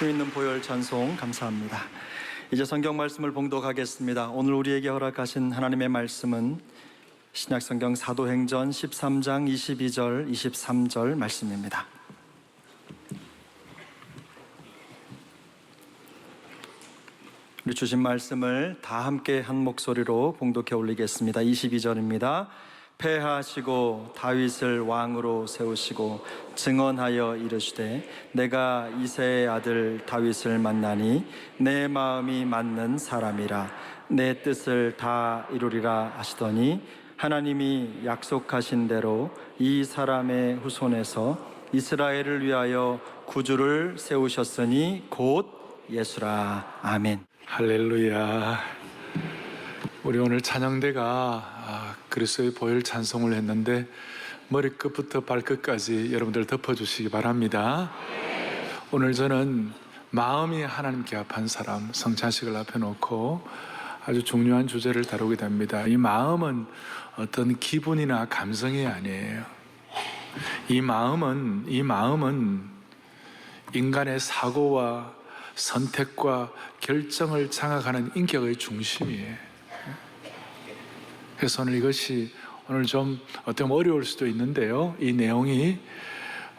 힘 있는 보혈 찬송 감사합니다. 이제 성경 말씀을 봉독하겠습니다. 오늘 우리에게 허락하신 하나님의 말씀은 신약성경 사도행전 13장 22절 23절 말씀입니다. 우리 주신 말씀을 다 함께 한 목소리로 봉독해 올리겠습니다. 22절입니다. 패하시고 다윗을 왕으로 세우시고 증언하여 이르시되 내가 이새의 아들 다윗을 만나니 내 마음이 맞는 사람이라 내 뜻을 다 이루리라 하시더니 하나님이 약속하신 대로 이 사람의 후손에서 이스라엘을 위하여 구주를 세우셨으니 곧 예수라. 아멘. 할렐루야. 우리 오늘 찬양대가 그리스도의 보혈 찬송을 했는데 머리끝부터 발끝까지 여러분들 덮어주시기 바랍니다. 오늘 저는 마음이 하나님께 합한 사람 성찬식을 앞에 놓고 아주 중요한 주제를 다루게 됩니다. 이 마음은 어떤 기분이나 감성이 아니에요. 이 마음은 인간의 사고와 선택과 결정을 장악하는 인격의 중심이에요. 그래서 오늘 이것이 오늘 좀 어떻게 보면 어려울 수도 있는데요, 이 내용이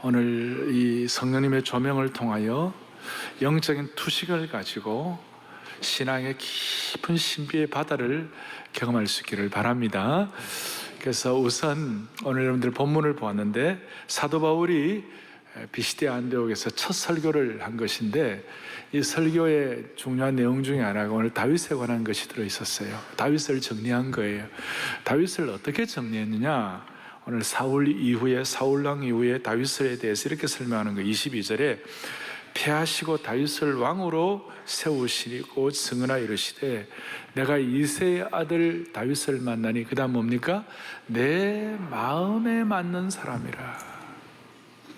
오늘 이 성령님의 조명을 통하여 영적인 투식을 가지고 신앙의 깊은 신비의 바다를 경험할 수 있기를 바랍니다. 그래서 우선 오늘 여러분들 본문을 보았는데 사도 바울이 비시디아 안디옥에서 첫 설교를 한 것인데 이 설교의 중요한 내용 중에 하나가 오늘 다윗에 관한 것이 들어있었어요. 다윗을 정리한 거예요. 다윗을 어떻게 정리했느냐, 오늘 사울왕 이후에 다윗에 대해서 이렇게 설명하는 거예요. 22절에 패하시고 다윗을 왕으로 세우시고 증언하여 이르시되 내가 이새의 아들 다윗을 만나니, 그 다음 뭡니까? 내 마음에 맞는 사람이라.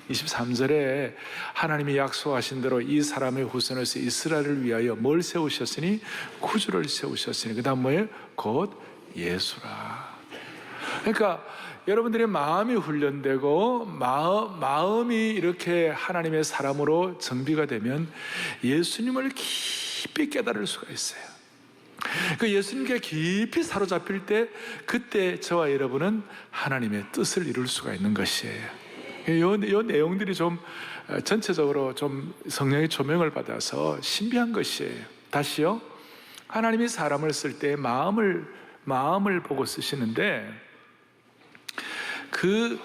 23절에 하나님이 약속하신 대로 이 사람의 후손에서 이스라엘을 위하여 뭘 세우셨으니? 구주를 세우셨으니, 그 다음 뭐예요? 곧 예수라. 그러니까 여러분들의 마음이 훈련되고 마음이 이렇게 하나님의 사람으로 정비가 되면 예수님을 깊이 깨달을 수가 있어요. 그 예수님께 깊이 사로잡힐 때 그때 저와 여러분은 하나님의 뜻을 이룰 수가 있는 것이에요. 이 내용들이 좀 전체적으로 좀 성령의 조명을 받아서 신비한 것이에요. 다시요, 하나님이 사람을 쓸 때 마음을 보고 쓰시는데 그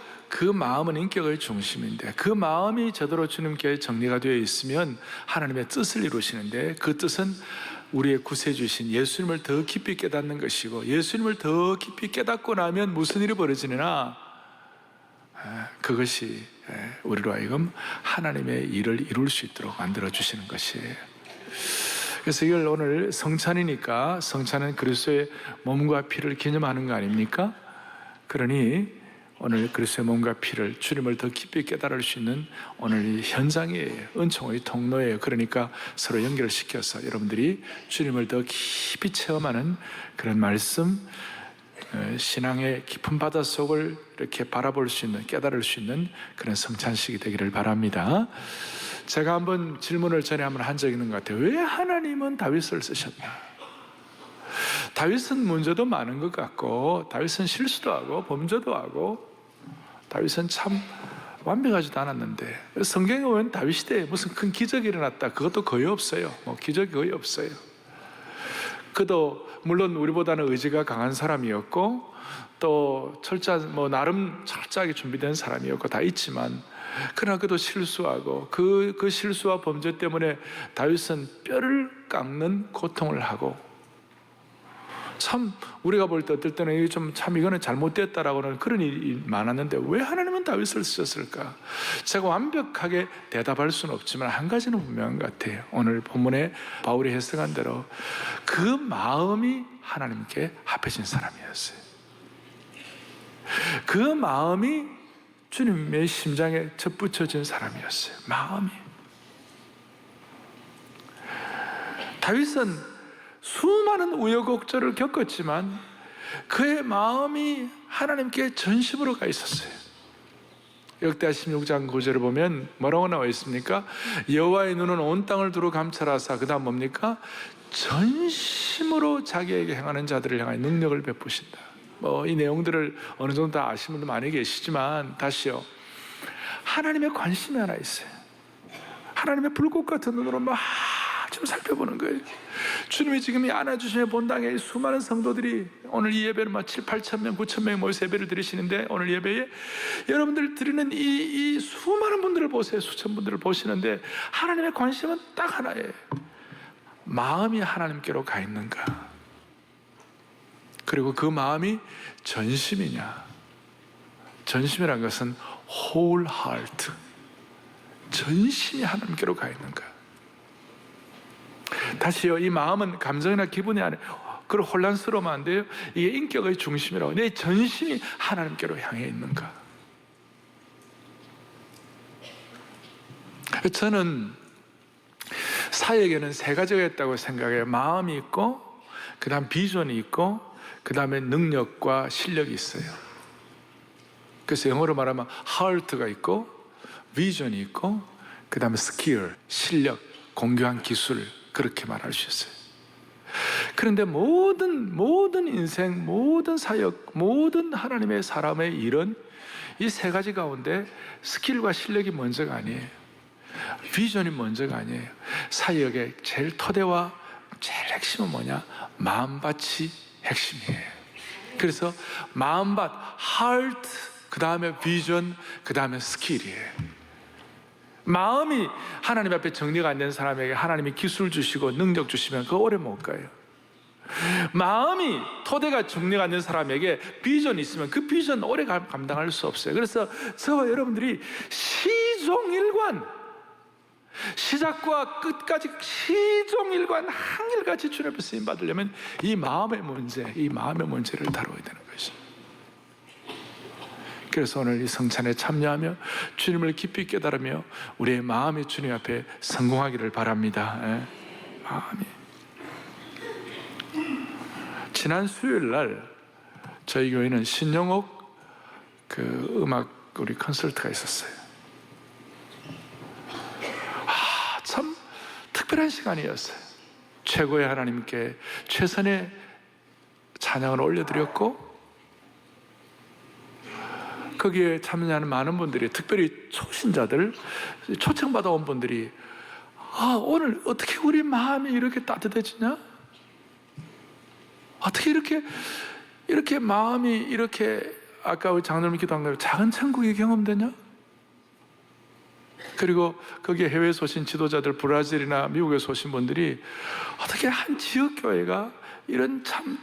마음은 인격의 중심인데 그 마음이 제대로 주님께 정리가 되어 있으면 하나님의 뜻을 이루시는데 그 뜻은 우리의 구세주신 예수님을 더 깊이 깨닫는 것이고, 예수님을 더 깊이 깨닫고 나면 무슨 일이 벌어지느냐, 그것이 우리로 하여금 하나님의 일을 이룰 수 있도록 만들어주시는 것이에요. 그래서 이걸 오늘 성찬이니까, 성찬은 그리스도의 몸과 피를 기념하는 거 아닙니까? 그러니 오늘 그리스도의 몸과 피를, 주님을 더 깊이 깨달을 수 있는 오늘 이 현장이에요. 은총의 통로예요. 그러니까 서로 연결시켜서 여러분들이 주님을 더 깊이 체험하는 그런 말씀, 신앙의 깊은 바닷속을 이렇게 바라볼 수 있는, 깨달을 수 있는 그런 성찬식이 되기를 바랍니다. 제가 한번 질문을 전에 한번 한 적이 있는 것 같아요. 왜 하나님은 다윗을 쓰셨나? 다윗은 문제도 많은 것 같고, 다윗은 실수도 하고 범죄도 하고, 다윗은 참 완벽하지도 않았는데 성경에 보면 다윗 시대에 무슨 큰 기적이 일어났다, 그것도 거의 없어요. 기적이 거의 없어요. 그도 물론 우리보다는 의지가 강한 사람이었고 또 나름 철저하게 준비된 사람이었고 다 있지만, 그러나 그도 실수하고 그 실수와 범죄 때문에 다윗은 뼈를 깎는 고통을 하고, 참 우리가 볼 때 어떨 때는 이거는 잘못됐다라고는 그런 일이 많았는데 왜 하나님은 다윗을 쓰셨을까? 제가 완벽하게 대답할 수는 없지만 한 가지는 분명한 것 같아요. 오늘 본문에 바울이 해석한 대로 그 마음이 하나님께 합해진 사람이었어요. 그 마음이 주님의 심장에 접붙여진 사람이었어요. 마음이. 다윗은 수많은 우여곡절을 겪었지만 그의 마음이 하나님께 전심으로 가 있었어요. 역대하 16장 9절을 보면 뭐라고 나와 있습니까? 여호와의 눈은 온 땅을 두루 감찰하사, 그 다음 뭡니까? 전심으로 자기에게 행하는 자들을 향하여 능력을 베푸신다. 이 내용들을 어느 정도 다 아시는 분들 많이 계시지만, 다시요, 하나님의 관심이 하나 있어요. 하나님의 불꽃 같은 눈으로 막 좀 살펴보는 거예요. 주님이 지금 이 안아주심의 본당에 수많은 성도들이 오늘 이 예배를 막 7, 8천 명, 9천 명이 모여서 예배를 드리시는데, 오늘 예배에 여러분들 드리는 이 수많은 분들을 보세요. 수천 분들을 보시는데 하나님의 관심은 딱 하나예요. 마음이 하나님께로 가 있는가? 그리고 그 마음이 전심이냐? 전심이란 것은 whole heart, 전심이 하나님께로 가 있는가? 다시요, 이 마음은 감정이나 기분이 아니라 그걸 혼란스러우면 안 돼요. 이게 인격의 중심이라고. 내 전심이 하나님께로 향해 있는가? 저는 사역에는 세 가지가 있다고 생각해요. 마음이 있고, 그 다음 비전이 있고, 그 다음에 능력과 실력이 있어요. 그래서 영어로 말하면 heart가 있고, 비전이 있고, 그 다음에 스킬, 실력, 공교한 기술, 그렇게 말할 수 있어요. 그런데 모든 인생, 모든 사역, 모든 하나님의 사람의 일은 이 세 가지 가운데 스킬과 실력이 먼저가 아니에요. 비전이 먼저가 아니에요. 사역의 제일 토대와 제일 핵심은 뭐냐? 마음밭이 핵심이에요. 그래서 마음밭, heart, 그 다음에 비전, 그 다음에 스킬이에요. 마음이 하나님 앞에 정리가 안 된 사람에게 하나님이 기술 주시고 능력 주시면 그거 오래 못 가요. 마음이 토대가 정리가 안 된 사람에게 비전이 있으면 그 비전 오래 감당할 수 없어요. 그래서 저와 여러분들이 시종일관, 시작과 끝까지 시종일관 항일같이 주님 앞에 쓰임 받으려면 이 마음의 문제를 다뤄야 되는 것이죠. 그래서 오늘 이 성찬에 참여하며 주님을 깊이 깨달으며 우리의 마음이 주님 앞에 성공하기를 바랍니다. 마음이. 지난 수요일 날 저희 교회는 신영옥 음악 우리 콘서트가 있었어요. 참 특별한 시간이었어요. 최고의 하나님께 최선의 찬양을 올려드렸고, 거기에 참여하는 많은 분들이, 특별히 초신자들, 초청받아 온 분들이 오늘 어떻게 우리 마음이 이렇게 따뜻해지냐? 어떻게 이렇게 마음이 이렇게, 아까 우리 장로님 기도한 대로 작은 천국이 경험되냐? 그리고 거기에 해외에서 오신 지도자들, 브라질이나 미국에서 오신 분들이 어떻게 한 지역교회가 이런 참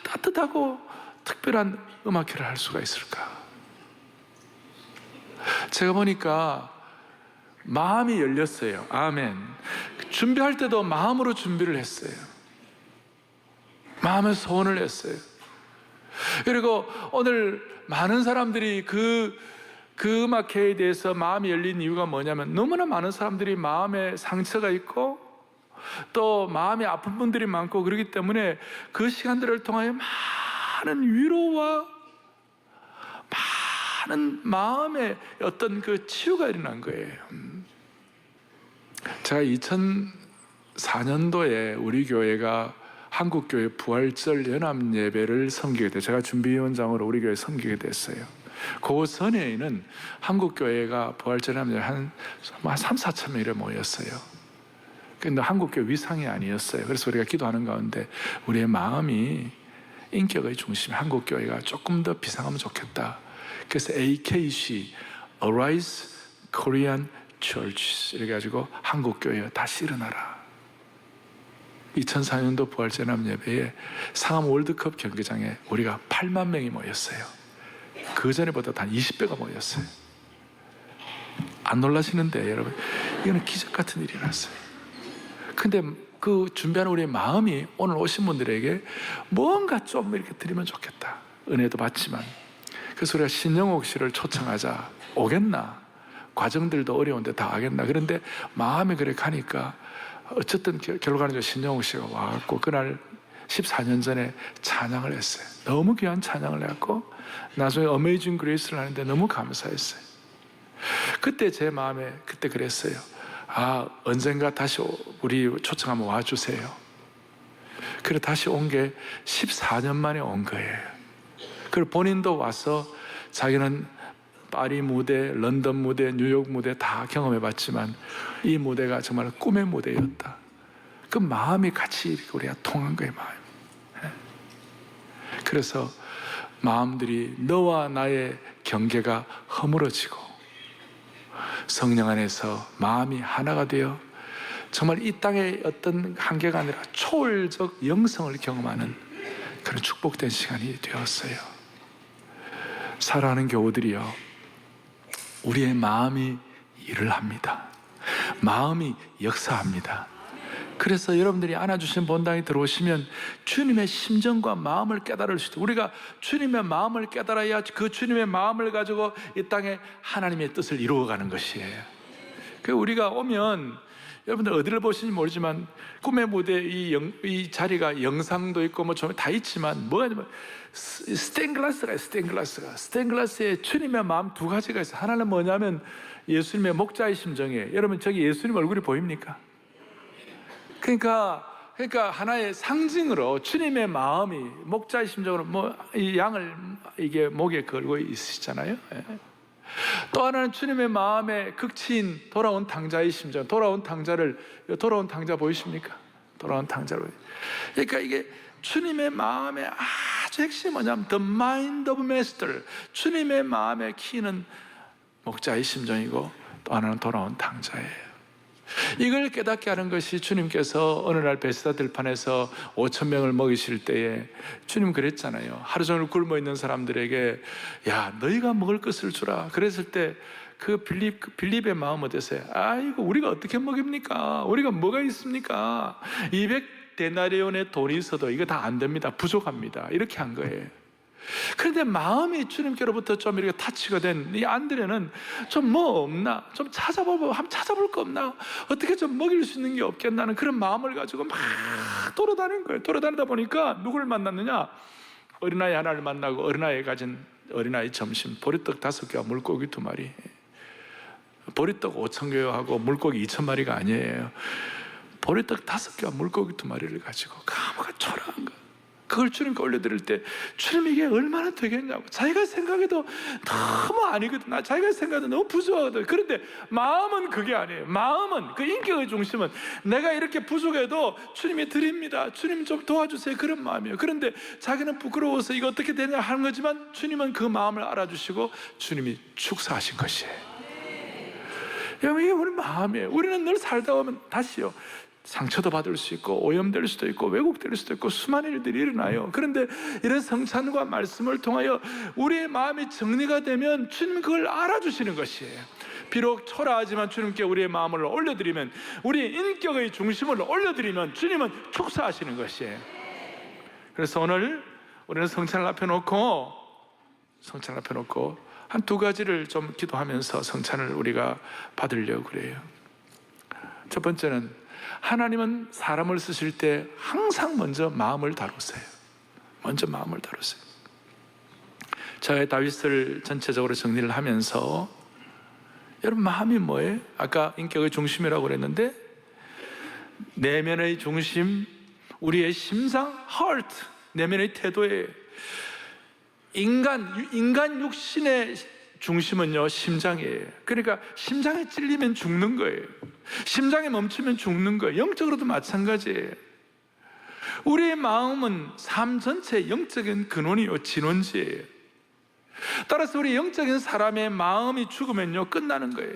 따뜻하고 특별한 음악회를 할 수가 있을까? 제가 보니까 마음이 열렸어요. 아멘. 준비할 때도 마음으로 준비를 했어요. 마음의 소원을 했어요. 그리고 오늘 많은 사람들이 그 음악회에 대해서 마음이 열린 이유가 뭐냐면, 너무나 많은 사람들이 마음에 상처가 있고 또 마음이 아픈 분들이 많고, 그렇기 때문에 그 시간들을 통하여 많은 위로와 많은 마음의 어떤 그 치유가 일어난 거예요. 제가 2004년도에 우리 교회가 한국교회 부활절 연합예배를 섬기게 돼요. 제가 준비위원장으로 우리 교회 섬기게 됐어요. 그 전에는 한국교회가 부활절 연합예배 한 3, 4천 명 이래 모였어요. 근데 한국교회 위상이 아니었어요. 그래서 우리가 기도하는 가운데 우리의 마음이 인격의 중심, 한국교회가 조금 더 비상하면 좋겠다. 그래서 AKC, Arise Korean Church, 이렇게 가지고 한국교회 다시 일어나라. 2004년도 부활제남 예배에 상암 월드컵 경기장에 우리가 8만 명이 모였어요. 그 전에보다 한 20배가 모였어요. 안 놀라시는데 여러분, 이거는 기적 같은 일이 났어요. 근데 그 준비하는 우리의 마음이 오늘 오신 분들에게 뭔가 좀 이렇게 드리면 좋겠다. 은혜도 받지만. 그래서 우리가 신영옥 씨를 초청하자. 오겠나? 과정들도 어려운데 다 하겠나? 그런데 마음이 그래 가니까 어쨌든 결과는 신영옥 씨가 와갖고 그날 14년 전에 찬양을 했어요. 너무 귀한 찬양을 했고 나중에 어메이징 그레이스를 하는데 너무 감사했어요. 그때 제 마음에 그때 그랬어요. 언젠가 다시 우리 초청하면 와주세요. 그래 다시 온 게 14년 만에 온 거예요. 그리고 본인도 와서 자기는 파리 무대, 런던 무대, 뉴욕 무대 다 경험해봤지만 이 무대가 정말 꿈의 무대였다. 그 마음이 같이 이렇게 우리가 통한 거예요, 마음. 그래서 마음들이 너와 나의 경계가 허물어지고 성령 안에서 마음이 하나가 되어 정말 이 땅의 어떤 한계가 아니라 초월적 영성을 경험하는 그런 축복된 시간이 되었어요. 사랑하는 교우들이요, 우리의 마음이 일을 합니다. 마음이 역사합니다. 그래서 여러분들이 안아주신 본당에 들어오시면 주님의 심정과 마음을 깨달을 수 있어요. 우리가 주님의 마음을 깨달아야 그 주님의 마음을 가지고 이 땅에 하나님의 뜻을 이루어가는 것이에요. 그 우리가 오면 여러분들 어디를 보시는지 모르지만 꿈의 무대 이 자리가 영상도 있고 뭐 좀 다 있지만 뭐가 있냐면 스테인글라스가 있어요. 스테인글라스에 주님의 마음 두 가지가 있어요. 하나는 뭐냐면 예수님의 목자의 심정이에요. 여러분 저기 예수님 얼굴이 보입니까? 그러니까 하나의 상징으로 주님의 마음이 목자의 심정으로 뭐 이 양을 이게 목에 걸고 있으시잖아요. 또 하나는 주님의 마음의 극치인 돌아온 탕자의 심정. 돌아온 탕자 보이십니까? 돌아온 탕자로. 그러니까 이게 주님의 마음의 아주 핵심이 뭐냐면 The Mind of Master. 주님의 마음의 키는 목자의 심정이고 또 하나는 돌아온 탕자예요. 이걸 깨닫게 하는 것이 주님께서 어느 날 베스다 들판에서 5,000명을 먹이실 때에 주님 그랬잖아요. 하루 종일 굶어 있는 사람들에게 야 너희가 먹을 것을 주라. 그랬을 때 그 빌립의 마음 어땠어요? 아이고 우리가 어떻게 먹입니까? 우리가 뭐가 있습니까? 200데나리온의 돈이 있어도 이거 다 안 됩니다. 부족합니다. 이렇게 한 거예요. 그런데 마음이 주님께로부터 좀 이렇게 타치가 된 이 안드레는 좀 뭐 없나? 좀 한번 찾아볼 거 없나? 어떻게 좀 먹일 수 있는 게 없겠나 하는 그런 마음을 가지고 막 돌아다닌 거예요. 돌아다니다 보니까 누구를 만났느냐? 어린아이 하나를 만나고 어린아이가 가진 어린아이 점심 보리떡 5개와 물고기 2마리. 보리떡 5,000개하고 물고기 2,000마리가 아니에요. 보리떡 5개와 물고기 2마리를 가지고 가마가 초라한 거. 그걸 주님께 올려드릴 때 주님 이게 얼마나 되겠냐고. 자기가 생각해도 너무 아니거든. 자기가 생각해도 너무 부족하거든. 그런데 마음은 그게 아니에요. 마음은 그 인격의 중심은 내가 이렇게 부족해도 주님이 드립니다. 주님 좀 도와주세요. 그런 마음이에요. 그런데 자기는 부끄러워서 이거 어떻게 되냐 하는 거지만 주님은 그 마음을 알아주시고 주님이 축사하신 것이에요. 여러분 이게 우리 마음이에요. 우리는 늘 살다 보면 다시요 상처도 받을 수 있고 오염될 수도 있고 왜곡될 수도 있고 수많은 일들이 일어나요. 그런데 이런 성찬과 말씀을 통하여 우리의 마음이 정리가 되면 주님 그걸 알아주시는 것이에요. 비록 초라하지만 주님께 우리의 마음을 올려드리면 우리의 인격의 중심을 올려드리면 주님은 축사하시는 것이에요. 그래서 오늘 우리는 성찬을 앞에 놓고 한 2가지를 좀 기도하면서 성찬을 우리가 받으려고 그래요. 첫 번째는 하나님은 사람을 쓰실 때 항상 먼저 마음을 다루세요. 제가 다윗을 전체적으로 정리를 하면서 여러분 마음이 뭐예요? 아까 인격의 중심이라고 그랬는데 내면의 중심, 우리의 심상, heart, 내면의 태도에 인간 육신의 중심은요 심장이에요. 그러니까 심장에 찔리면 죽는 거예요. 심장에 멈추면 죽는 거예요. 영적으로도 마찬가지예요. 우리의 마음은 삶 전체의 영적인 근원이요 진원지예요. 따라서 우리 영적인 사람의 마음이 죽으면요 끝나는 거예요.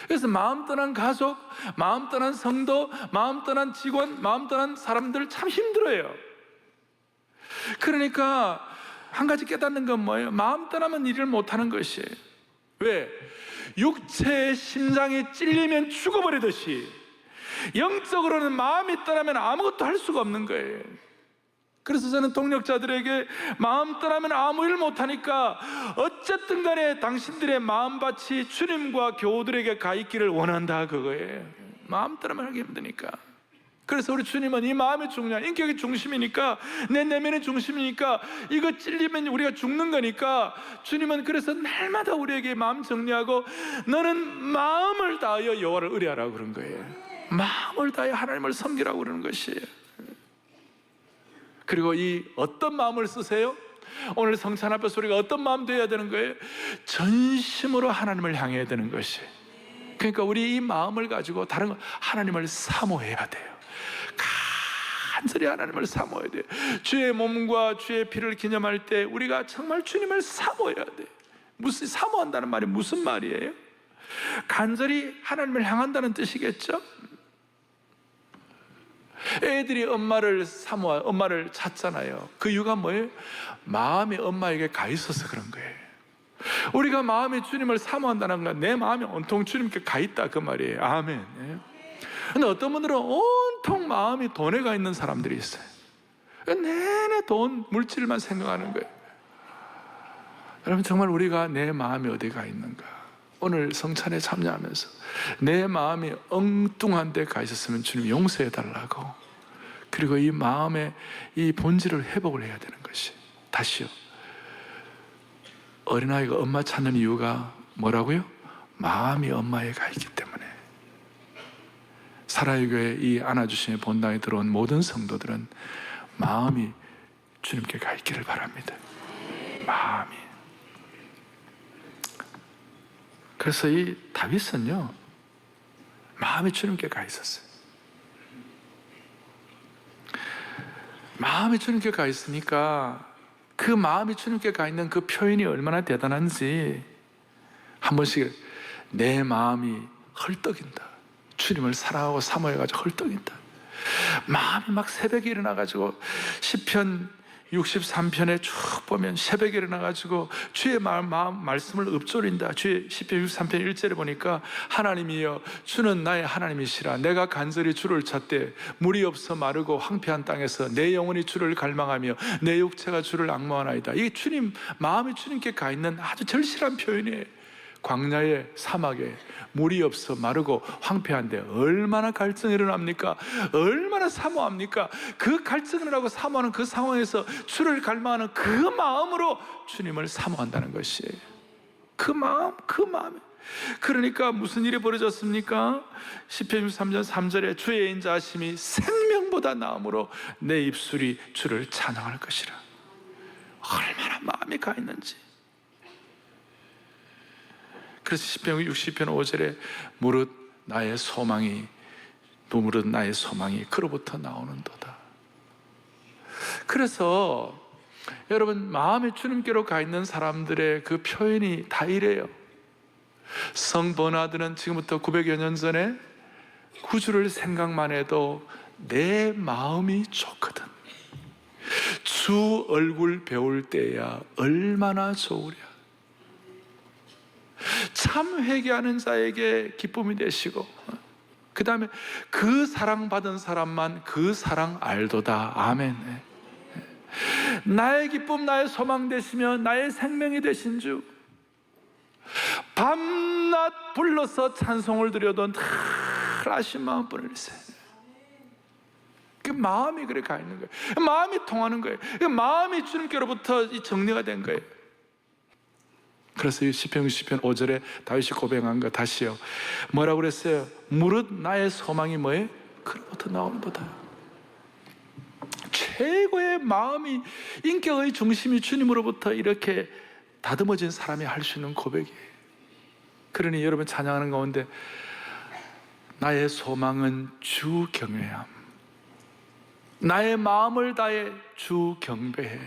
그래서 마음 떠난 가족, 마음 떠난 성도, 마음 떠난 직원, 마음 떠난 사람들 참 힘들어요. 그러니까 한 가지 깨닫는 건 뭐예요? 마음 떠나면 일을 못하는 것이에요. 왜? 육체의 심장이 찔리면 죽어버리듯이 영적으로는 마음이 떠나면 아무것도 할 수가 없는 거예요. 그래서 저는 동력자들에게 마음 떠나면 아무 일 못하니까 어쨌든 간에 당신들의 마음밭이 주님과 교우들에게 가 있기를 원한다 그거예요. 마음 떠나면 하기 힘드니까. 그래서 우리 주님은 이 마음이 중요한, 인격이 중심이니까, 내 내면이 중심이니까, 이거 찔리면 우리가 죽는 거니까, 주님은 그래서 날마다 우리에게 마음 정리하고 너는 마음을 다하여 여호와를 의뢰하라고 그런 거예요. 마음을 다하여 하나님을 섬기라고 그러는 것이에요. 그리고 이 어떤 마음을 쓰세요? 오늘 성찬 앞에서 우리가 어떤 마음 되어야 되는 거예요? 전심으로 하나님을 향해야 되는 것이. 그러니까 우리 이 마음을 가지고 다른 거, 하나님을 사모해야 돼요. 간절히 하나님을 사모해야 돼요. 주의 몸과 주의 피를 기념할 때 우리가 정말 주님을 사모해야 돼요. 무슨 사모한다는 말이 무슨 말이에요? 간절히 하나님을 향한다는 뜻이겠죠? 애들이 엄마를 엄마를 찾잖아요. 그 이유가 뭐예요? 마음이 엄마에게 가 있어서 그런 거예요. 우리가 마음이 주님을 사모한다는 건 내 마음이 온통 주님께 가 있다 그 말이에요. 아멘. 근데 어떤 분들은 온통 마음이 돈에 가 있는 사람들이 있어요. 내내 돈, 물질만 생각하는 거예요. 여러분, 정말 우리가 내 마음이 어디 가 있는가? 오늘 성찬에 참여하면서 내 마음이 엉뚱한 데 가 있었으면 주님 용서해 달라고, 그리고 이 마음의 이 본질을 회복을 해야 되는 것이. 다시요, 어린아이가 엄마 찾는 이유가 뭐라고요? 마음이 엄마에 가 있기 때문에. 사랑의 교회 이 안아주심의 본당에 들어온 모든 성도들은 마음이 주님께 가 있기를 바랍니다. 마음이. 그래서 이 다윗은요, 마음이 주님께 가 있었어요. 마음이 주님께 가 있으니까 그 마음이 주님께 가 있는 그 표현이 얼마나 대단한지 한 번씩 내 마음이 헐떡인다. 주님을 사랑하고 사모해가지고 헐떡인다. 마음이 막 새벽에 일어나가지고 시편 63편에 쭉 보면 새벽에 일어나가지고 주의 말씀을 읊조린다. 주의 시편 63편 1절에 보니까 하나님이여 주는 나의 하나님이시라. 내가 간절히 주를 찾되 물이 없어 마르고 황폐한 땅에서 내 영혼이 주를 갈망하며 내 육체가 주를 앙모하나이다. 이게 주님, 마음이 주님께 가 있는 아주 절실한 표현이에요. 광야에, 사막에 물이 없어 마르고 황폐한데 얼마나 갈증이 일어납니까? 얼마나 사모합니까? 그 갈증을 하고 사모하는 그 상황에서 주를 갈망하는 그 마음으로 주님을 사모한다는 것이에요. 그 마음. 그러니까 무슨 일이 벌어졌습니까? 시편 63편 3절에 주의 인자하심이 생명보다 나음으로 내 입술이 주를 찬양할 것이라. 얼마나 마음이 가 있는지. 그래서 시편 60편 5절에 무릇 나의 소망이 그로부터 나오는도다. 그래서 여러분, 마음이 주님께로 가 있는 사람들의 그 표현이 다 이래요. 성 버나드는 지금부터 900여 년 전에 구주를 생각만 해도 내 마음이 좋거든. 주 얼굴 배울 때야 얼마나 좋으랴. 참 회개하는 자에게 기쁨이 되시고, 그 다음에 그 사랑받은 사람만 그 사랑 알도다. 아멘. 나의 기쁨, 나의 소망 되시며 나의 생명이 되신 주, 밤낮 불러서 찬송을 드려도 늘 아신 마음뿐을 일세. 그 마음이 그래 가 있는 거예요. 마음이 통하는 거예요. 그 마음이 주님께로부터 이 정리가 된 거예요. 그래서 이 시편 60편 5절에 다윗이 고백한 거 다시요. 뭐라고 그랬어요? 무릇 나의 소망이 뭐예요? 그로부터 나오는도다. 최고의 마음이, 인격의 중심이 주님으로부터 이렇게 다듬어진 사람이 할 수 있는 고백이에요. 그러니 여러분 찬양하는 가운데 나의 소망은 주 경외함, 나의 마음을 다해 주 경배해.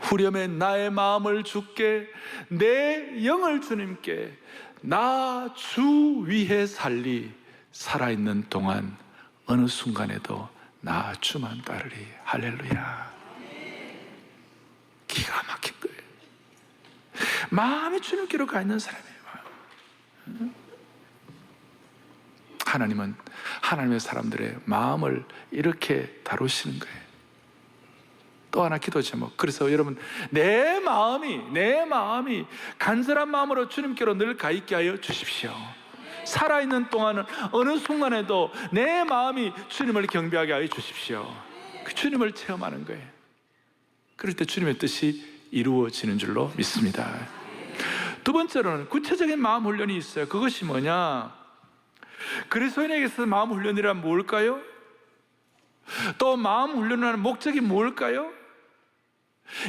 후렴에 나의 마음을 주께, 내 영을 주님께, 나 주 위해 살리. 살아있는 동안 어느 순간에도 나 주만 따르리. 할렐루야. 기가 막힌 거예요. 마음이 주님께로 가 있는 사람이에요. 하나님은 하나님의 사람들의 마음을 이렇게 다루시는 거예요. 또 하나 기도 제목. 그래서 여러분, 내 마음이 간절한 마음으로 주님께로 늘 가 있게 하여 주십시오. 살아있는 동안은 어느 순간에도 내 마음이 주님을 경배하게 하여 주십시오. 그 주님을 체험하는 거예요. 그럴 때 주님의 뜻이 이루어지는 줄로 믿습니다. 두 번째로는 구체적인 마음 훈련이 있어요. 그것이 뭐냐? 그리스도인에게서 마음 훈련이란 뭘까요? 또 마음 훈련하는 목적이 뭘까요?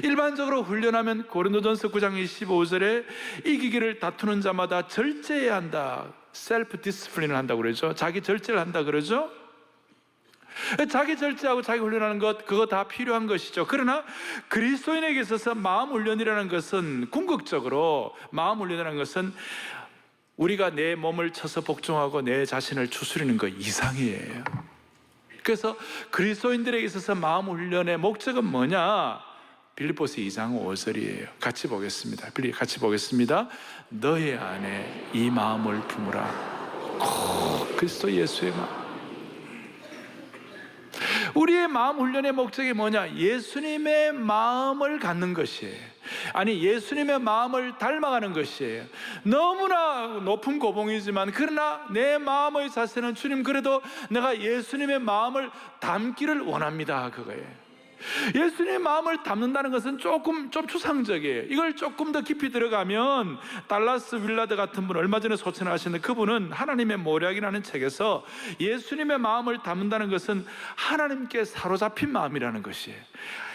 일반적으로 훈련하면 고린도전서 9장 25절에 이기기를 다투는 자마다 절제해야 한다. 셀프 디스플린을 한다고 그러죠. 자기 절제를 한다 그러죠. 자기 절제하고 자기 훈련하는 것, 그거 다 필요한 것이죠. 그러나 그리스도인에게 있어서 마음 훈련이라는 것은 궁극적으로 마음 훈련이라는 것은 우리가 내 몸을 쳐서 복종하고 내 자신을 추스리는 것 이상이에요. 그래서 그리스도인들에게 있어서 마음 훈련의 목적은 뭐냐? 빌립보서 2장 5절이에요. 같이 보겠습니다. 같이 보겠습니다. 너의 안에 이 마음을 품으라. 그리스도 예수의 마음. 우리의 마음 훈련의 목적이 뭐냐? 예수님의 마음을 갖는 것이에요. 아니, 예수님의 마음을 닮아가는 것이에요. 너무나 높은 고봉이지만 그러나 내 마음의 자세는 주님, 그래도 내가 예수님의 마음을 담기를 원합니다. 그거예요. 예수님의 마음을 담는다는 것은 좀 추상적이에요. 이걸 조금 더 깊이 들어가면 달라스 윌라드 같은 분, 얼마 전에 소천하시는 그분은 하나님의 모략이라는 책에서 예수님의 마음을 담는다는 것은 하나님께 사로잡힌 마음이라는 것이에요.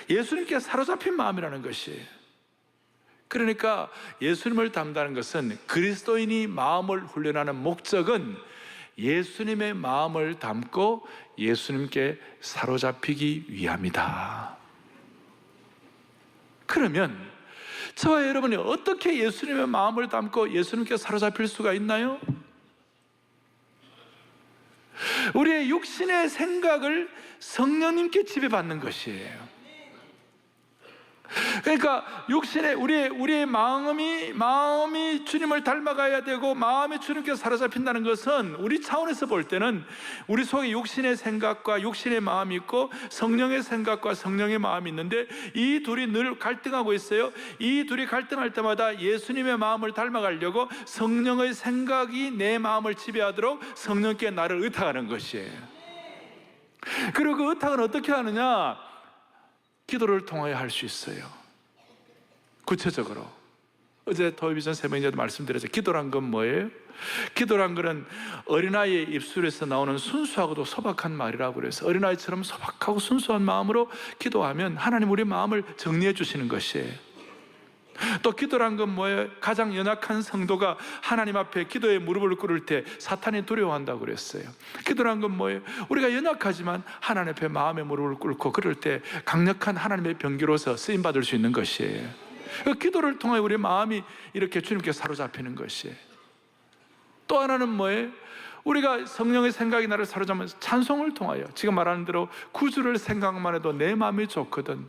예수님께 사로잡힌 마음이라는 것이에요. 그러니까 예수님을 담는다는 것은, 그리스도인이 마음을 훈련하는 목적은 예수님의 마음을 담고 예수님께 사로잡히기 위함이다. 그러면 저와 여러분이 어떻게 예수님의 마음을 담고 예수님께 사로잡힐 수가 있나요? 우리의 육신의 생각을 성령님께 지배받는 것이에요. 그러니까 육신의 우리의 마음이 주님을 닮아가야 되고 마음이 주님께 사로잡힌다는 것은, 우리 차원에서 볼 때는 우리 속에 육신의 생각과 육신의 마음이 있고 성령의 생각과 성령의 마음이 있는데, 이 둘이 늘 갈등하고 있어요. 이 둘이 갈등할 때마다 예수님의 마음을 닮아가려고 성령의 생각이 내 마음을 지배하도록 성령께 나를 의탁하는 것이에요. 그리고 그 의탁은 어떻게 하느냐? 기도를 통하여 할 수 있어요. 구체적으로 어제 토요비전 새벽에도 말씀드렸죠. 기도란 건 뭐예요? 기도란 것은 어린아이의 입술에서 나오는 순수하고도 소박한 말이라고 그래서, 어린아이처럼 소박하고 순수한 마음으로 기도하면 하나님 우리 마음을 정리해 주시는 것이에요. 또 기도란 건 뭐예요? 가장 연약한 성도가 하나님 앞에 기도에 무릎을 꿇을 때 사탄이 두려워한다고 그랬어요. 기도란 건 뭐예요? 우리가 연약하지만 하나님 앞에 마음의 무릎을 꿇고 그럴 때 강력한 하나님의 병기로서 쓰임받을 수 있는 것이에요. 그 기도를 통해 우리 마음이 이렇게 주님께 사로잡히는 것이에요. 또 하나는 뭐예요? 우리가 성령의 생각이 나를 사로잡으면서 찬송을 통하여, 지금 말하는 대로 구주를 생각만 해도 내 마음이 좋거든,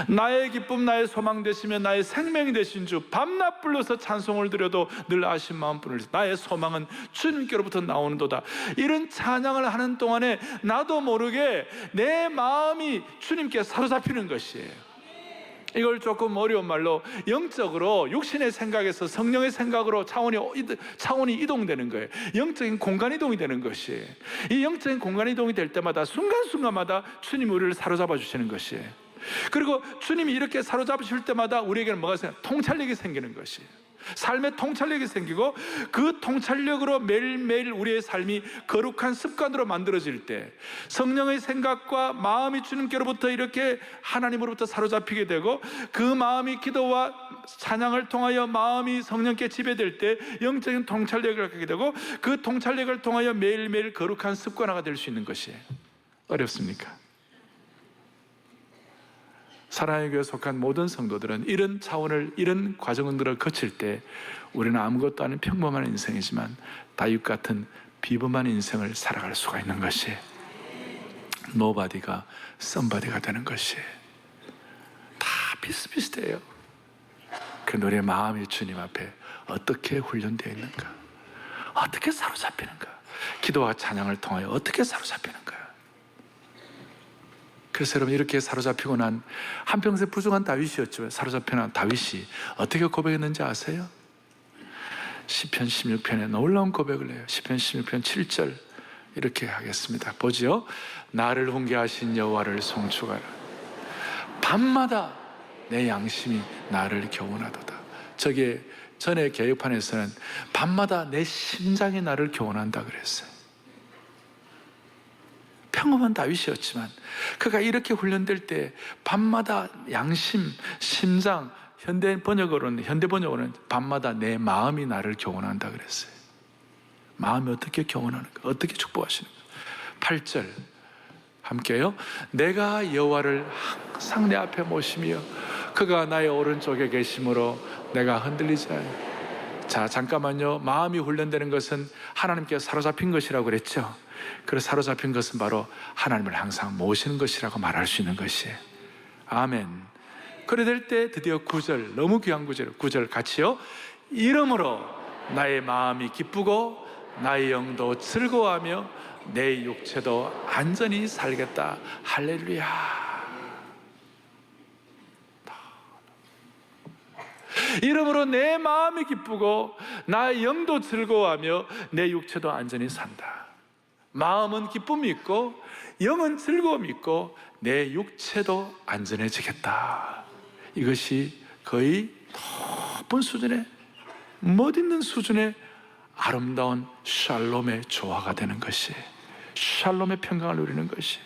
나의 기쁨 나의 소망 되시며 나의 생명이 되신 주, 밤낮 불러서 찬송을 드려도 늘 아신 마음뿐을 나의 소망은 주님께로부터 나오는도다. 이런 찬양을 하는 동안에 나도 모르게 내 마음이 주님께 사로잡히는 것이에요. 이걸 조금 어려운 말로 영적으로 육신의 생각에서 성령의 생각으로 차원이 이동되는 거예요. 영적인 공간 이동이 되는 것이에요. 이 영적인 공간 이동이 될 때마다 순간순간마다 주님이 우리를 사로잡아 주시는 것이에요. 그리고 주님이 이렇게 사로잡으실 때마다 우리에게는 뭐가 생겨요? 통찰력이 생기는 것이에요. 삶의 통찰력이 생기고, 그 통찰력으로 매일매일 우리의 삶이 거룩한 습관으로 만들어질 때 성령의 생각과 마음이 주님께로부터 이렇게 하나님으로부터 사로잡히게 되고, 그 마음이 기도와 찬양을 통하여 마음이 성령께 지배될 때 영적인 통찰력을 갖게 되고, 그 통찰력을 통하여 매일매일 거룩한 습관화가 될 수 있는 것이에요. 어렵습니까? 사랑의 교회에 속한 모든 성도들은 이런 차원을, 이런 과정들을 거칠 때 우리는 아무것도 아닌 평범한 인생이지만 다윗 같은 비범한 인생을 살아갈 수가 있는 것이, 노바디가 썸바디가 되는 것이 다 비슷비슷해요. 그 우리의 마음이 주님 앞에 어떻게 훈련되어 있는가, 어떻게 사로잡히는가, 기도와 찬양을 통하여 어떻게 사로잡히는가. 그래서 여러분, 이렇게 사로잡히고 난 한평생 부정한 다윗이었죠. 사로잡혀 난 다윗이 어떻게 고백했는지 아세요? 시편 16편에 놀라운 고백을 해요. 시편 16편 7절 이렇게 하겠습니다. 보지요. 나를 훈계하신 여호와를 송축하라. 밤마다 내 양심이 나를 교훈하도다. 저게 전에 개혁판에서는 밤마다 내 심장이 나를 교훈한다 그랬어요. 평범한 다윗이었지만 그가 이렇게 훈련될 때 밤마다 양심, 심장, 현대 번역으로는 밤마다 내 마음이 나를 교훈한다 그랬어요. 마음이 어떻게 교훈하는가? 어떻게 축복하시는가? 8절 함께요. 내가 여호와를 항상 내 앞에 모시며 그가 나의 오른쪽에 계심으로 내가 흔들리지 않아요. 자, 잠깐만요. 마음이 훈련되는 것은 하나님께 사로잡힌 것이라고 그랬죠. 그래서 사로잡힌 것은 바로 하나님을 항상 모시는 것이라고 말할 수 있는 것이에요. 아멘. 그래 될 때 드디어 9절, 너무 귀한 9절 같이요. 이러므로 나의 마음이 기쁘고 나의 영도 즐거워하며 내 육체도 안전히 살겠다. 할렐루야. 이러므로 내 마음이 기쁘고 나의 영도 즐거워하며 내 육체도 안전히 산다. 마음은 기쁨이 있고 영은 즐거움이 있고 내 육체도 안전해지겠다. 이것이 거의 높은 수준의, 멋있는 수준의 아름다운 샬롬의 조화가 되는 것이, 샬롬의 평강을 누리는 것이,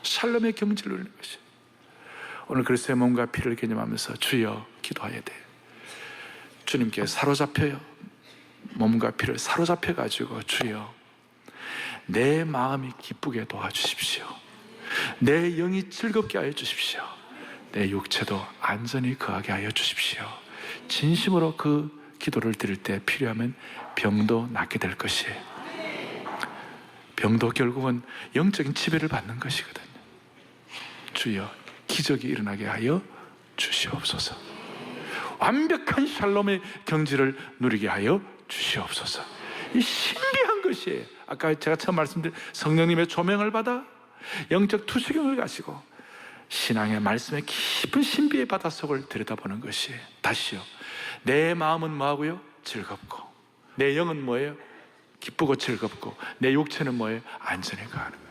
샬롬의 경지를 누리는 것이. 오늘 그리스도의 몸과 피를 개념하면서 주여 기도해야 돼요. 주님께 사로잡혀요. 몸과 피를 사로잡혀 가지고 주여 내 마음이 기쁘게 도와주십시오. 내 영이 즐겁게 하여 주십시오. 내 육체도 안전히 거하게 하여 주십시오. 진심으로 그 기도를 드릴 때 필요하면 병도 낫게 될 것이에요. 병도 결국은 영적인 지배를 받는 것이거든요. 주여 기적이 일어나게 하여 주시옵소서. 완벽한 샬롬의 경지를 누리게 하여 주시옵소서. 이 신비한 것이에요. 아까 제가 처음 말씀드린 성령님의 조명을 받아 영적 투시경을 가지고 신앙의 말씀의 깊은 신비의 바닷속을 들여다보는 것이에요. 다시요. 내 마음은 뭐하고요? 즐겁고 내 영은 뭐예요? 기쁘고 즐겁고 내 육체는 뭐예요? 안전히 가는 거예요.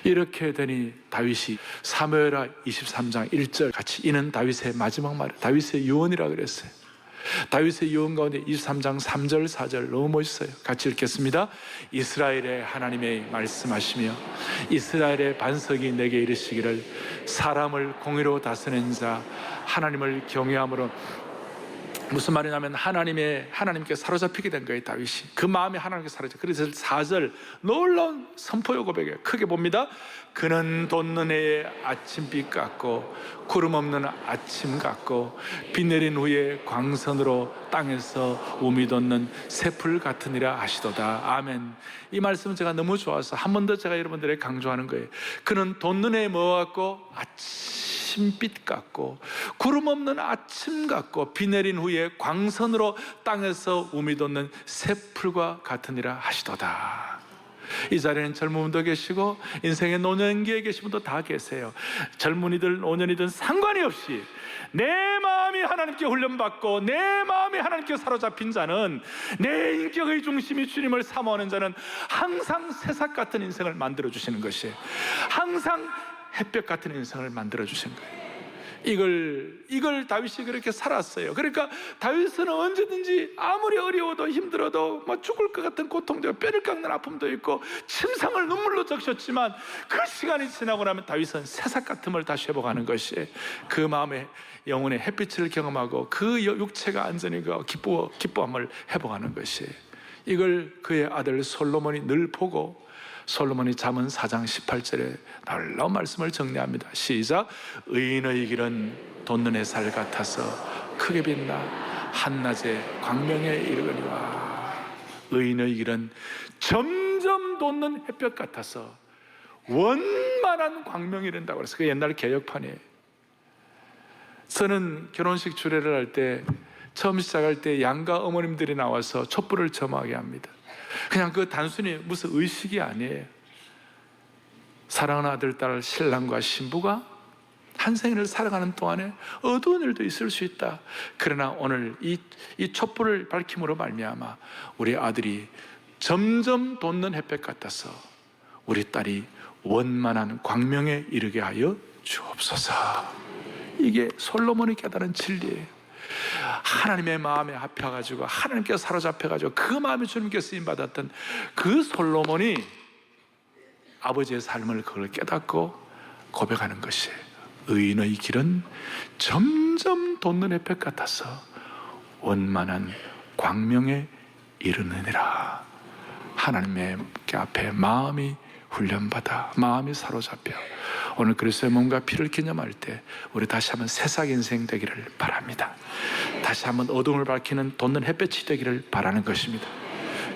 이렇게 되니 다윗이 사무엘하 23장 1절 같이, 이는 다윗의 마지막 말, 다윗의 유언이라 그랬어요. 다윗의 유언 가운데 23장 3절 4절 너무 멋있어요. 같이 읽겠습니다. 이스라엘의 하나님의 말씀하시며 이스라엘의 반석이 내게 이르시기를 사람을 공의로 다스리는 자 하나님을 경외함으로. 무슨 말이냐면 하나님께 사로잡히게 된 거예요. 다윗이 그 마음이 하나님께 사로잡혀. 그래서 4절 놀라운 선포요 고백이에요. 크게 봅니다. 그는 돋는 해의 아침빛 같고 구름 없는 아침 같고 비 내린 후에 광선으로 땅에서 우미 돋는 새풀 같으니라 하시도다. 아멘. 이 말씀은 제가 너무 좋아서 한 번 더 제가 여러분들에게 강조하는 거예요. 그는 돋는 해에 뭐 같고 아침빛 같고 구름 없는 아침 같고 비 내린 후에 광선으로 땅에서 우미 돋는 새풀과 같으니라 하시도다. 이 자리에는 젊은 분도 계시고 인생의 노년기에 계신 분도 다 계세요. 젊은이들 노년이든 상관이 없이 내 마음이 하나님께 훈련받고 내 마음이 하나님께 사로잡힌 자는, 내 인격의 중심이 주님을 사모하는 자는 항상 새싹 같은 인생을 만들어주시는 것이에요. 항상 햇볕 같은 인생을 만들어주시는 거예요. 이걸 다윗이 그렇게 살았어요. 그러니까 다윗은 언제든지 아무리 어려워도 힘들어도 막 죽을 것 같은 고통도, 뼈를 깎는 아픔도 있고 침상을 눈물로 적셨지만 그 시간이 지나고 나면 다윗은 새싹 같음을 다시 회복하는 것이, 그 마음에 영혼의 햇빛을 경험하고 그 육체가 안전히 기뻐함을 회복하는 것이, 이걸 그의 아들 솔로몬이 늘 보고, 솔로몬이 잠언 4장 18절에 놀라운 말씀을 정리합니다. 시작. 의인의 길은 돋는 햇살 같아서 크게 빛나 한낮에 광명에 이르거니와. 의인의 길은 점점 돋는 햇볕 같아서 원만한 광명이 이른다고 그래서 그 옛날 개혁판이에요. 저는 결혼식 주례를 할 때, 처음 시작할 때 양가 어머님들이 나와서 촛불을 점하게 합니다. 그냥 그 단순히 무슨 의식이 아니에요. 사랑하는 아들, 딸, 신랑과 신부가 한 생을 살아가는 동안에 어두운 일도 있을 수 있다. 그러나 오늘 이 촛불을 밝힘으로 말미암아 우리 아들이 점점 돋는 햇볕 같아서 우리 딸이 원만한 광명에 이르게 하여 주옵소서. 이게 솔로몬이 깨달은 진리예요. 하나님의 마음에 합혀가지고 하나님께 사로잡혀가지고 그 마음에 주님께 쓰임받았던 그 솔로몬이 아버지의 삶을 그걸 깨닫고 고백하는 것이, 의인의 길은 점점 돋는 햇볕 같아서 원만한 광명에 이르느니라. 하나님의 앞에 마음이 훈련받아 마음이 사로잡혀 오늘 그리스도의 몸과 피를 기념할 때 우리 다시 한번 새싹 인생 되기를 바랍니다. 다시 한번 어둠을 밝히는 돋는 햇볕이 되기를 바라는 것입니다.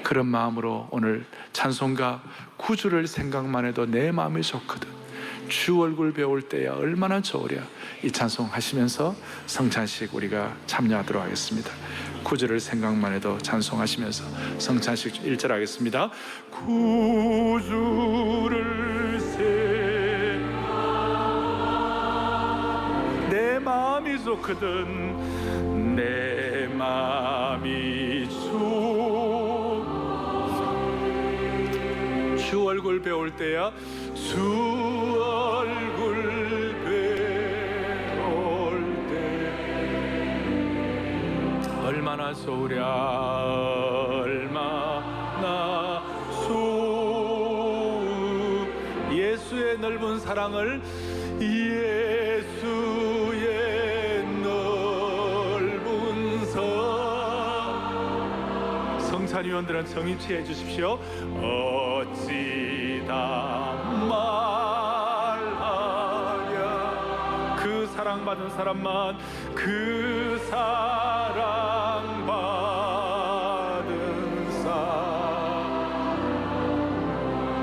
그런 마음으로 오늘 찬송가 구주를 생각만 해도 내 마음이 좋거든, 주 얼굴 배울 때야 얼마나 좋으랴, 이 찬송 하시면서 성찬식 우리가 참여하도록 하겠습니다. 구주를 생각만 해도 찬송하시면서 성찬식 1절 하겠습니다. 구주를 내 마음이 좋거든, 내 마음이 주 얼굴 배울 때야 주 얼굴 배울 때 얼마나 좋으랴, 얼마나 예수의 넓은 사랑을, 예수의 넓은 성찬위원들은 정의 취해 주십시오. 어찌다 말하랴, 그 사랑받은 사람만, 그 사랑받은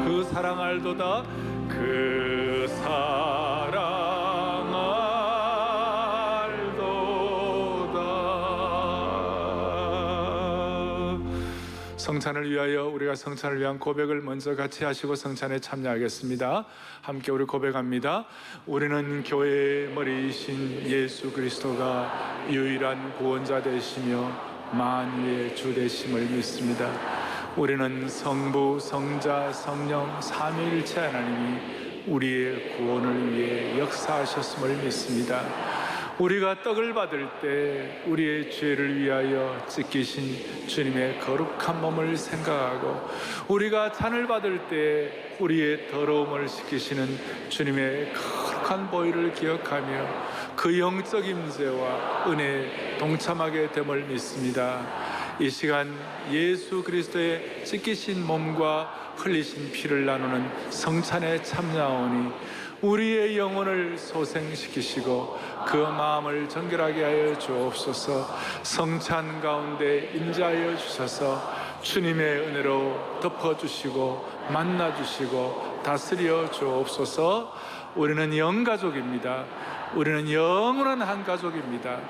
그 사랑 알도다, 그 사랑 알도다. 성찬을 위하여 우리가 성찬을 위한 고백을 먼저 같이 하시고 성찬에 참여하겠습니다. 함께 우리 고백합니다. 우리는 교회의 머리이신 예수 그리스도가 유일한 구원자 되시며 만유의 주 되심을 믿습니다. 우리는 성부, 성자, 성령 삼위일체 하나님이 우리의 구원을 위해 역사하셨음을 믿습니다. 우리가 떡을 받을 때 우리의 죄를 위하여 찢기신 주님의 거룩한 몸을 생각하고, 우리가 잔을 받을 때 우리의 더러움을 씻기시는 주님의 거룩한 보혈을 기억하며 그 영적 임재와 은혜에 동참하게 됨을 믿습니다. 이 시간 예수 그리스도의 찢기신 몸과 흘리신 피를 나누는 성찬에 참여하오니 우리의 영혼을 소생시키시고 그 마음을 정결하게 하여 주옵소서. 성찬 가운데 임재하여 주셔서 주님의 은혜로 덮어주시고 만나주시고 다스려 주옵소서. 우리는 영가족입니다. 우리는 영원한 한 가족입니다.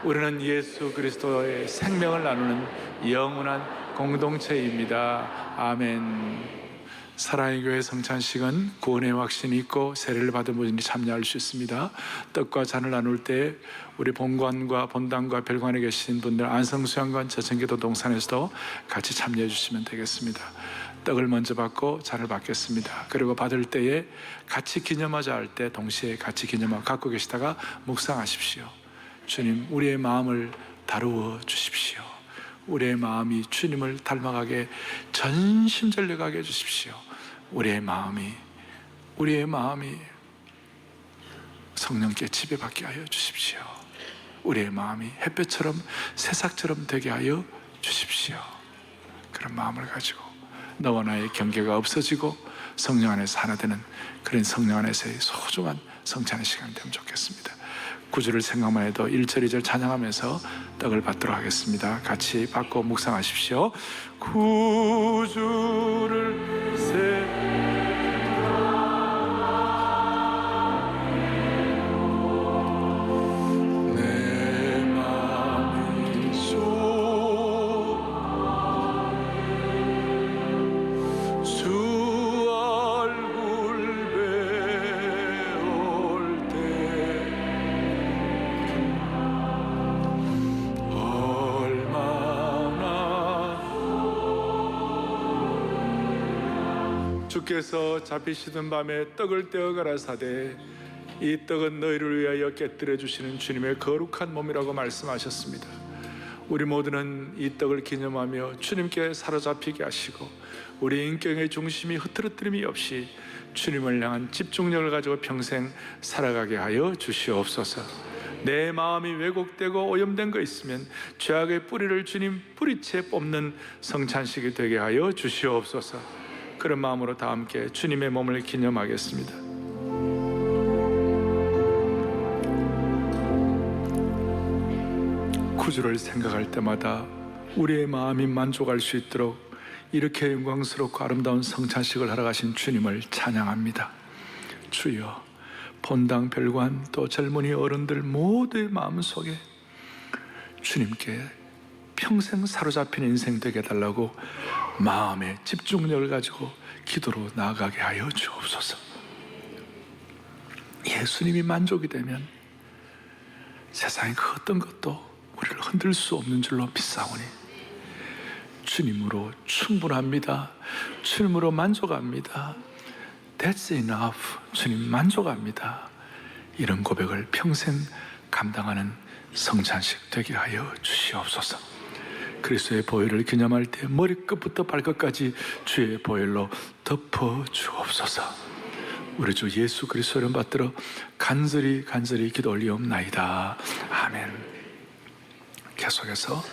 우리는 예수 그리스도의 생명을 나누는 영원한 공동체입니다. 아멘. 사랑의 교회 성찬식은 구원의 확신이 있고 세례를 받은 분이 참여할 수 있습니다. 떡과 잔을 나눌 때 우리 본관과 본당과 별관에 계신 분들, 안성수양관 저천기도 동산에서도 같이 참여해 주시면 되겠습니다. 떡을 먼저 받고 잔을 받겠습니다. 그리고 받을 때에 같이 기념하자 할 때 동시에 같이 기념하고 갖고 계시다가 묵상하십시오. 주님, 우리의 마음을 다루어 주십시오. 우리의 마음이 주님을 닮아가게 전심전력하게 해주십시오. 우리의 마음이 성령께 지배받게 하여 주십시오. 우리의 마음이 햇볕처럼 새싹처럼 되게 하여 주십시오. 그런 마음을 가지고 너와 나의 경계가 없어지고 성령 안에서 하나 되는 그런 성령 안에서의 소중한 성찬의 시간이 되면 좋겠습니다. 구주를 생각만 해도 1절 2절 찬양하면서 떡을 받도록 하겠습니다. 같이 받고 묵상하십시오. 구주를 주께서 잡히시던 밤에 떡을 떼어 가라사대 이 떡은 너희를 위하여 깨뜨려 주시는 주님의 거룩한 몸이라고 말씀하셨습니다. 우리 모두는 이 떡을 기념하며 주님께 사로잡히게 하시고 우리 인격의 중심이 흐트러뜨림이 없이 주님을 향한 집중력을 가지고 평생 살아가게 하여 주시옵소서. 내 마음이 왜곡되고 오염된 거 있으면 죄악의 뿌리를 주님 뿌리채 뽑는 성찬식이 되게 하여 주시옵소서. 그런 마음으로 다 함께 주님의 몸을 기념하겠습니다. 구주를 생각할 때마다 우리의 마음이 만족할 수 있도록 이렇게 영광스럽고 아름다운 성찬식을 하러 가신 주님을 찬양합니다. 주여, 본당 별관 또 젊은이 어른들 모두의 마음속에 주님께 평생 사로잡힌 인생 되게 해달라고 마음의 집중력을 가지고 기도로 나아가게 하여 주옵소서. 예수님이 만족이 되면 세상의 그 어떤 것도 우리를 흔들 수 없는 줄로 믿사오니 주님으로 충분합니다. 주님으로 만족합니다. That's enough. 주님 만족합니다. 이런 고백을 평생 감당하는 성찬식 되게 하여 주시옵소서. 그리스도의 보혈을 기념할 때 머리끝부터 발끝까지 주의 보혈로 덮어 주옵소서. 우리 주 예수 그리스도를 이름 받들어 간절히 기도 올리옵나이다. 아멘. 계속해서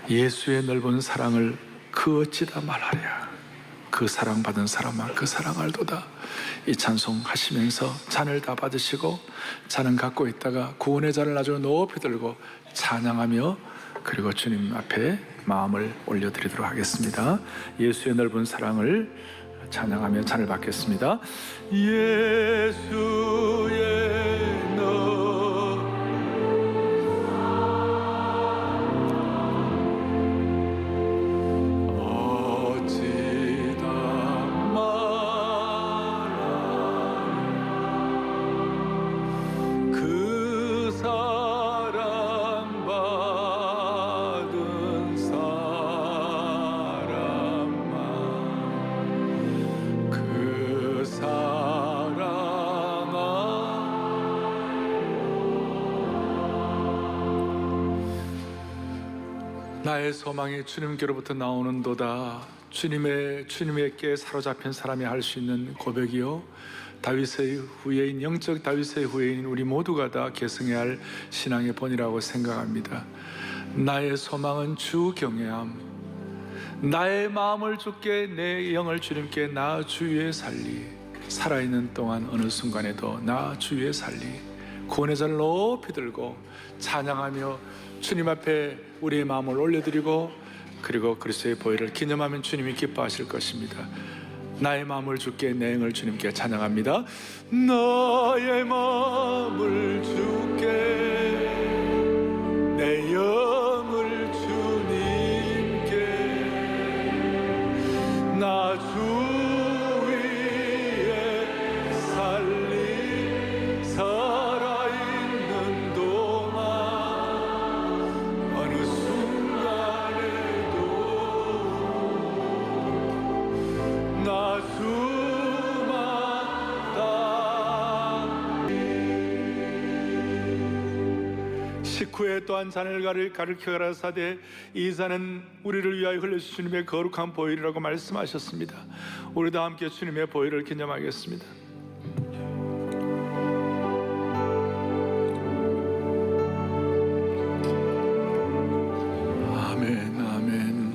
예수의 넓은 사랑을 그 어찌다 말하랴. 그 사랑받은 사람만 그 사랑알도다. 이 찬송 하시면서 잔을 다 받으시고 잔은 갖고 있다가 구원의 잔을 아주 높이 들고 찬양하며 그리고 주님 앞에 마음을 올려드리도록 하겠습니다. 예수의 넓은 사랑을 찬양하며 잔을 받겠습니다. 예수의 나의 소망이 주님께로부터 나오는도다. 주님에게 사로잡힌 사람이 할 수 있는 고백이요, 다윗의 후예인, 영적 다윗의 후예인 우리 모두가 다 계승해야 할 신앙의 본이라고 생각합니다. 나의 소망은 주 경외함. 나의 마음을 주께 내 영을 주님께 나 주 위에 살리. 살아있는 동안 어느 순간에도 나 주 위에 살리. 구원의 잔을 높이 들고 찬양하며 주님 앞에 우리의 마음을 올려드리고 그리고 그리스도의 보혈을 기념하면 주님이 기뻐하실 것입니다. 나의 마음을 주께 내 영을 주님께 찬양합니다. 나의 마음을 주께 내 영을 주님께 나 주 위에 살리. 살아있는 동안 어느 순간에도 나 주마다. 식후에 또한 잔을 가르쳐 가라사대 이 잔은 우리를 위하여 흘려주신 주님의 거룩한 보혈이라고 말씀하셨습니다. 우리 다 함께 주님의 보혈을 기념하겠습니다. 아멘, 아멘.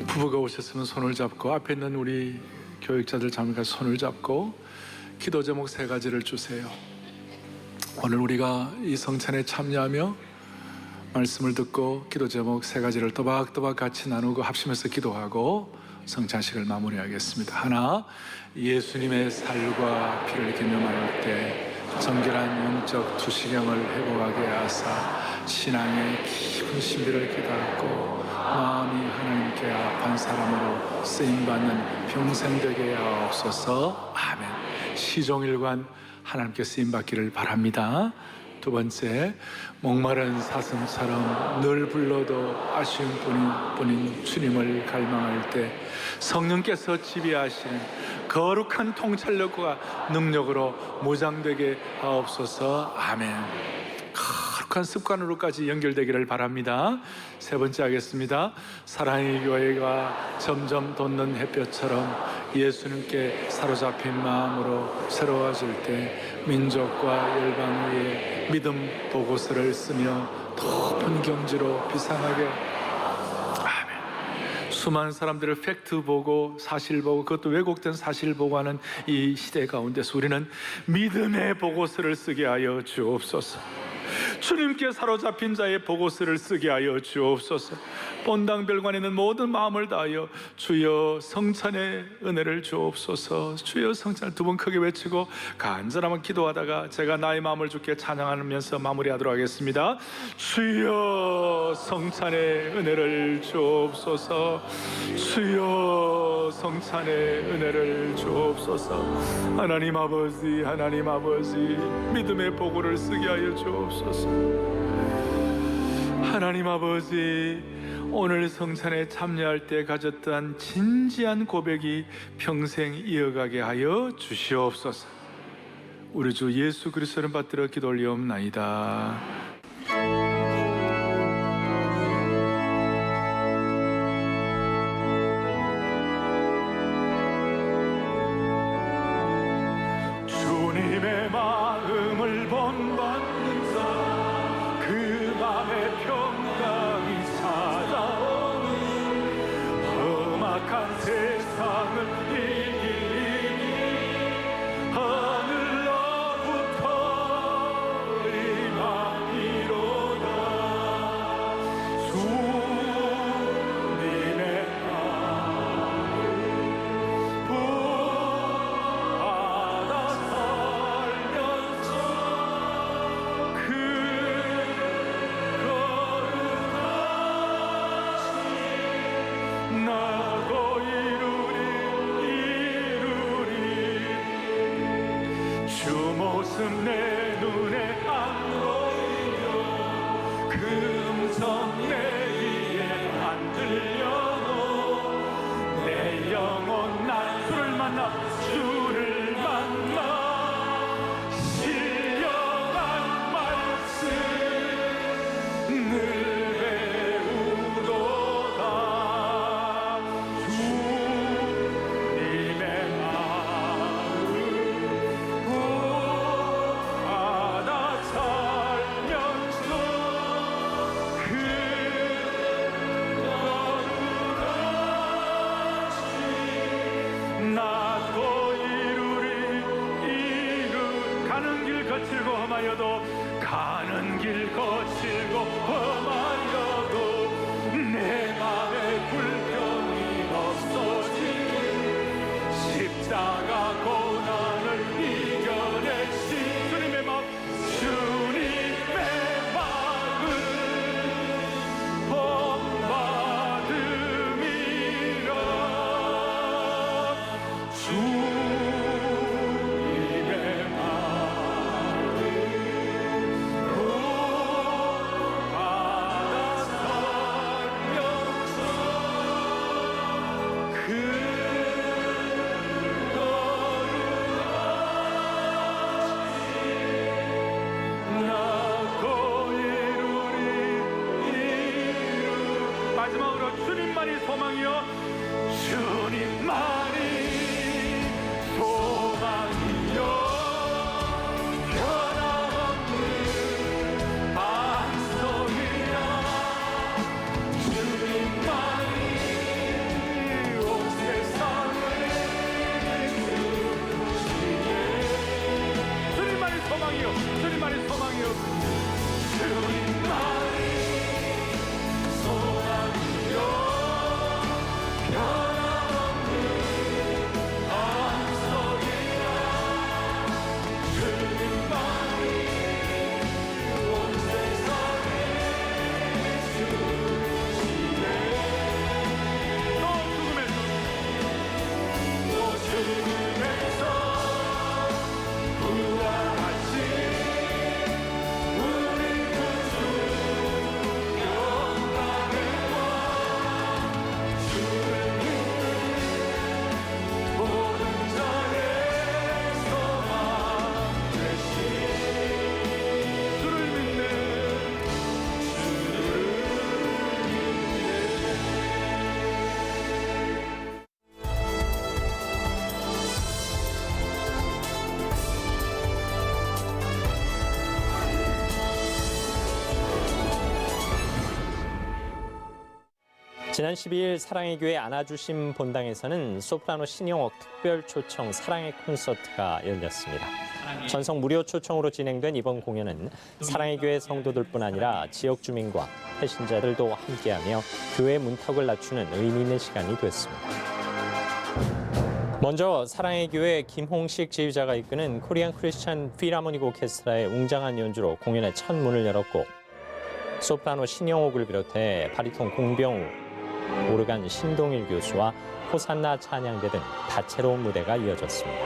부부가 오셨으면 손을 잡고 앞에 있는 우리 교육자들 자매가 손을 잡고 기도 제목 3가지를 주세요. 오늘 우리가 이 성찬에 참여하며 말씀을 듣고 기도 제목 3가지를 또박또박 같이 나누고 합심해서 기도하고 성찬식을 마무리하겠습니다. 하나, 예수님의 살과 피를 기념할 때 정결한 영적 투시경을 회복하게 하사 신앙의 깊은 신비를 깨닫고 마음이 하나님께 합한 사람으로 쓰임받는 평생 되게 하옵소서. 아멘. 시종일관 하나님께 쓰임받기를 바랍니다. 두 번째, 목마른 사슴처럼 늘 불러도 아쉬운 뿐인 주님을 갈망할 때 성령께서 지배하시는 거룩한 통찰력과 능력으로 무장되게 하옵소서. 아멘. 거룩한 습관으로까지 연결되기를 바랍니다. 세 번째 하겠습니다. 사랑의 교회가 점점 돋는 햇볕처럼 예수님께 사로잡힌 마음으로 새로워질 때 민족과 열방 위에 믿음 보고서를 쓰며 높은 경지로 비상하게. 아멘. 수많은 사람들을 팩트 보고 사실 보고 그것도 왜곡된 사실 보고 하는 이 시대 가운데서 우리는 믿음의 보고서를 쓰게 하여 주옵소서. 주님께 사로잡힌 자의 보고서를 쓰게 하여 주옵소서. 본당별관에 있는 모든 마음을 다하여 주여 성찬의 은혜를 주옵소서. 주여 성찬을 두 번 크게 외치고 간절하면 기도하다가 제가 나의 마음을 주께 찬양하면서 마무리하도록 하겠습니다. 주여 성찬의 은혜를 주옵소서. 주여 성찬의 은혜를 주옵소서. 하나님 아버지, 하나님 아버지, 믿음의 보고를 쓰게 하여 주옵소서. 하나님 아버지, 오늘 성찬에 참여할 때 가졌던 진지한 고백이 평생 이어가게 하여 주시옵소서. 우리 주 예수 그리스도를 받들어 기도 올리옵나이다. 주님의 마음을 본받는 자, 그 맘의 평강이 찾아오니 험악한 세상을 이길 힘이 하늘로부터 임하리로다. 주님의 마음을 받아 살면서 그 나도 이루리 주 모습 내 눈에 안 보이며 그 음성 내 귀에 안 들려도 내 영혼 난 주를 만나 신령한 말씀 늘 배우도다. 주님의 마음을 받아 살면서 그 거룩하신 나도 이루리 가는 길 거칠고 험하여도 가는 길 거칠고 험하여도 내 맘에 불평이 없어지니 십자가 고난을 이겨내신 주님의 마음, 주님의 마음을 본받음이라. 주님의 마음을 받아 살면서 그 나도 이루리 마지막으로 주님만이 소망이요 주님만이 소망이요 변함없는 안성이라. 주님만이 온 세상을 이루시네. 주님만이 소망이요 주님만이 소망이요 주님만이 소망이요 변함없는 안성이라. 주님만이 온 세상에 주시네. 또 죽음에서 부활하신 지난 12일 사랑의 교회 안아주심 본당에서는 소프라노 신영옥 특별 초청 사랑의 콘서트가 열렸습니다. 전성 무료 초청으로 진행된 이번 공연은 사랑의 교회 성도들뿐 아니라 지역 주민과 배신자들도 함께하며 교회 문턱을 낮추는 의미 있는 시간이 됐습니다. 먼저 사랑의 교회 김홍식 지휘자가 이끄는 코리안 크리스찬 필하모닉 오케스트라의 웅장한 연주로 공연의 첫 문을 열었고, 소프라노 신영옥을 비롯해 바리톤 공병우, 오르간 신동일 교수와 호산나 찬양대 등 다채로운 무대가 이어졌습니다.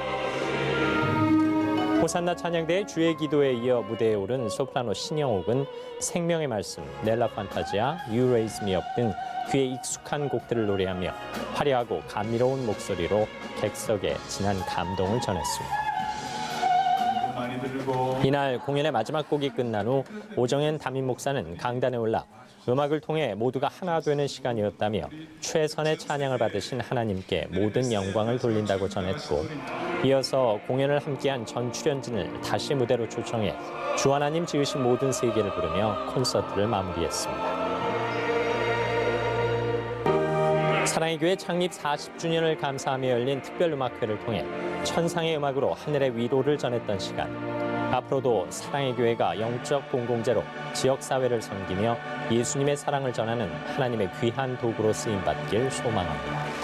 호산나 찬양대의 주의 기도에 이어 무대에 오른 소프라노 신영옥은 생명의 말씀, 넬라 판타지아, You Raise Me Up 등 귀에 익숙한 곡들을 노래하며 화려하고 감미로운 목소리로 객석에 진한 감동을 전했습니다. 이날 공연의 마지막 곡이 끝난 후 오정현 담임 목사는 강단에 올라 음악을 통해 모두가 하나 되는 시간이었다며 최선의 찬양을 받으신 하나님께 모든 영광을 돌린다고 전했고, 이어서 공연을 함께한 전 출연진을 다시 무대로 초청해 주 하나님 지으신 모든 세계를 부르며 콘서트를 마무리했습니다. 사랑의 교회 창립 40주년을 감사하며 열린 특별음악회를 통해 천상의 음악으로 하늘의 위로를 전했던 시간. 앞으로도 사랑의 교회가 영적 공동체로 지역사회를 섬기며 예수님의 사랑을 전하는 하나님의 귀한 도구로 쓰임받길 소망합니다.